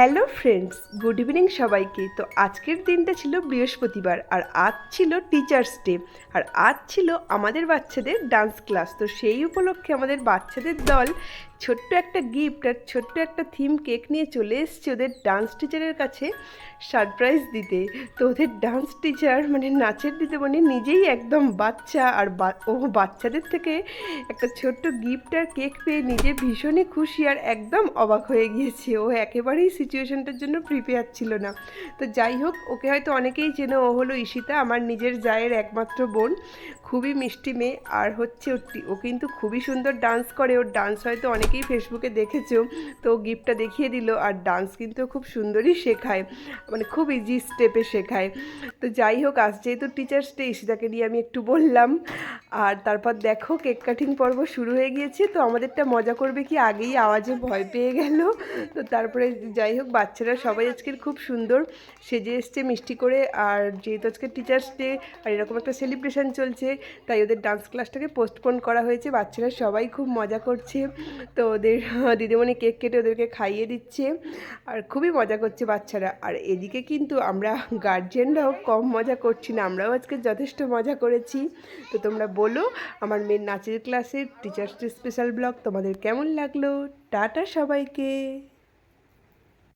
Hello friends, good evening সবাইকে। তো আজকের দিনটা ছিল বৃহস্পতিবার, আর আজ ছিল টিচার্স ডে, আর আজ ছিল আমাদের বাচ্চাদের ডান্স ক্লাস। তো সেই উপলক্ষে আমাদের বাচ্চাদের দল ছোট্ট একটা গিফট আর ছোট্ট একটা থিম কেক নিয়ে চলে এসছে ওদের ডান্স টিচারের কাছে সারপ্রাইজ দিতে। তো ওদের ডান্স টিচার মানে নাচের দিতে মানে নিজেই একদম বাচ্চা, আর ও বাচ্চাদের থেকে একটা ছোট্ট গিফট আর কেক পেয়ে নিজে ভীষণই খুশি আর একদম অবাক হয়ে গিয়েছে। ও একেবারেই সিচুয়েশনটার জন্য প্রিপেয়ার ছিল না। তো যাই হোক, ওকে হয়তো অনেকেই চেনো, ও হলো ঈশিতা, আমার নিজের জায়ের একমাত্র বোন। খুবই মিষ্টি মেয়ে, আর হচ্ছে ও কিন্তু খুবই সুন্দর ডান্স করে। ওর ডান্স হয়তো অনেকেই ফেসবুকে দেখেছো। তো গিফটটা দেখিয়ে দিল, আর ডান্স কিন্তু খুব সুন্দরই শেখায়, মানে খুব ইজি স্টেপে শেখায়। তো যাই হোক, আজ যেহেতু টিচার্স ডে, ঈশিতাকে নিয়ে আমি একটু বললাম। আর তারপর দেখো কেক কাটিং পর্ব শুরু হয়ে গিয়েছে। তো আমাদেরটা মজা করবে কি আগেই আওয়াজে ভয় পেয়ে গেল। তো তারপরে যাই হোক, বাচ্চারা সবাই আজকের খুব সুন্দর সেজে এসছে মিষ্টি করে। আর যেহেতু আজকে টিচার্স ডে আর এরকম একটা সেলিব্রেশন চলছে, তাই ওদের ডান্স ক্লাসটাকে পোস্টপোন করা হয়েছে। বাচ্চারা সবাই খুব মজা করছে। তো ওদের দিদিমণি কেক কেটে ওদেরকে খাইয়ে দিচ্ছে, আর খুবই মজা করছে বাচ্চারা। আর এদিকে কিন্তু আমরা গার্জেনরাও কম মজা করছি না, আমরাও আজকে যথেষ্ট মজা করেছি। তো তোমরা বলো, আমার মেয়ের নাচের ক্লাসের টিচার্স ডে স্পেশাল ব্লগ তোমাদের কেমন লাগলো। টাটা সবাইকে।